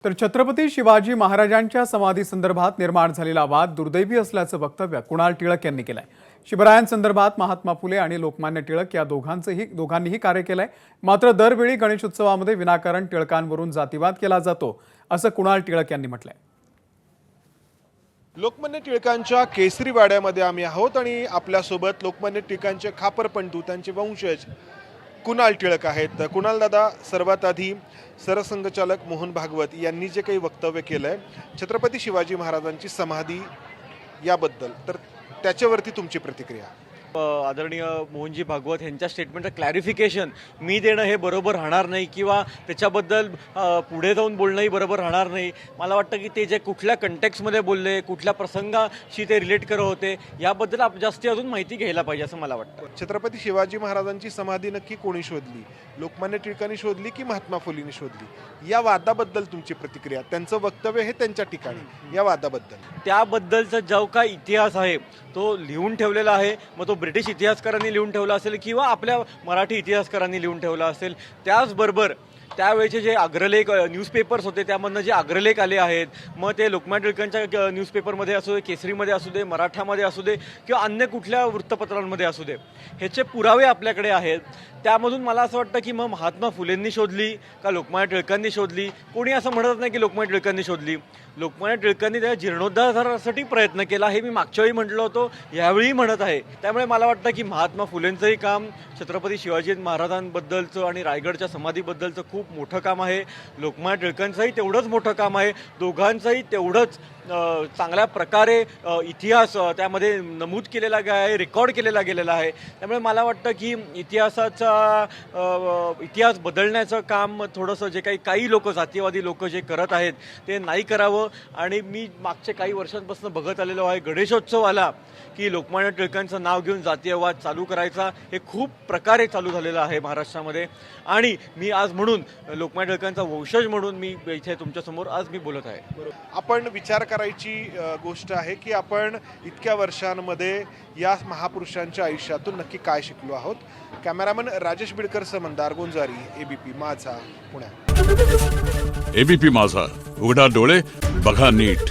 तर छत्रपती शिवाजी महाराजांच्या समाधी संदर्भात निर्माण झालेला वाद दुर्दैवी असल्याचं वक्तव्य कुणाल टिळक यांनी केलंय। शिवरायांसंदर्भात महात्मा फुले आणि लोकमान्य टिळक या दोघांनीही कार्य केलंय। मात्र दरवेळी गणेशोत्सवामध्ये विनाकारण टिळकांवरून जातीवाद केला जातो असं कुणाल टिळक यांनी म्हटलंय। लोकमान्य टिळकांच्या केसरी वाड्यामध्ये आम्ही आहोत आणि आपल्यासोबत लोकमान्य टिळकांचे खापरपंतू त्यांचे वंशज कुणाल टिळक आहेत। कुणाल दादा, सर्वात आधी सरसंघचालक मोहन भागवत यांनी जे काही वक्तव्य केलंय छत्रपती शिवाजी महाराजांची समाधी याबद्दल, तर त्याच्यावरती तुमची प्रतिक्रिया? आदरणीय मोहनजी भागवत यांच्या स्टेटमेंटचं क्लॅरिफिकेशन मी देणं हे बरोबर राहणार नाही किंवा त्याच्याबद्दल पुढे जाऊन बोलणंही बरोबर राहणार नाही। मला वाटतं की ते जे कुठल्या कंटेक्स्टमध्ये बोलले, कुठल्या प्रसंगाशी ते रिलेट करत होते याबद्दल जास्ती अजून माहिती घ्यायला पाहिजे असं मला वाटतं। छत्रपती शिवाजी महाराजांची समाधी नक्की कोणी शोधली? लोकमान्य टिळकांनी शोधली की महात्मा फुलेंनी शोधली? या वादाबद्दल तुमची प्रतिक्रिया? त्यांचं वक्तव्य हे त्यांच्या ठिकाणी, या वादाबद्दल त्याबद्दलचा जो काय इतिहास आहे तो लिहून ठेवलेला आहे। मग तो ब्रिटिश इतिहासकारांनी लिहून ठेवला असेल किंवा आपल्या मराठी इतिहासकारांनी लिहून ठेवला असेल। त्याचबरोबर त्यावेळेचे जे अग्रलेख न्यूजपेपर्स होते त्यामधनं जे अग्रलेख आले आहेत, मग ते लोकमान्य टिळकांच्या न्यूजपेपरमध्ये असू दे, केसरीमध्ये असू दे, मराठामध्ये असू दे किंवा अन्य कुठल्या वृत्तपत्रांमध्ये असू दे, ह्याचे पुरावे आपल्याकडे आहेत। त्यामधून मला असं वाटतं की मग महात्मा फुलेंनी शोधली का लोकमान्य टिळकांनी शोधली? कोणी असं म्हणत नाही की लोकमान्य टिळकांनी शोधली। लोकमान्य टिळकांनी त्या जीर्णोद्धारासाठी प्रयत्न केला, हे मी मागच्या वेळी म्हटलं होतं, यावेळी म्हणत आहे। त्यामुळे मला वाटतं की महात्मा फुलेंचंही काम छत्रपती शिवाजी महाराजांबद्दलचं आणि रायगडच्या समाधीबद्दलचं खूप मोठं काम आहे। लोकमान्य टिळकांचंही तेवढंच मोठं काम आहे। दोघांचंही तेवढंच चांगल्या प्रकारे इतिहास त्यामध्ये नमूद केलेला आहे, रेकॉर्ड केलेला गेलेला आहे। त्यामुळे मला वाटतं की इतिहास बदलण्याचं काम थोडंसं जे काही लोक, जातीवादी लोक जे करत आहेत ते नाही करावं। आणि मी मागच्या काही वर्षांपासून बघत आलेलो आहे, गणेशोत्सव आला की लोकमान्य टिळकांचं नाव घेऊन जातीयवाद चालू करायचा हे खूप प्रकारे चालू झालेलं आहे महाराष्ट्रामध्ये। आणि मी आज म्हणून लोकमान्य टिळकांचा वंशज म्हणून मी इथे तुमच्यासमोर आज मी बोलत आहे। आपण विचार करायची गोष्ट आहे की आपण इतक्या वर्षांमध्ये या महापुरुषांच्या आयुष्यातून नक्की काय शिकलो आहोत। कॅमेरामन राजेश बिडकर, मंदार गोंजारी, एबीपी माझा, पुणे। एबीपी माझा, उघडा डोळे बघा नीट।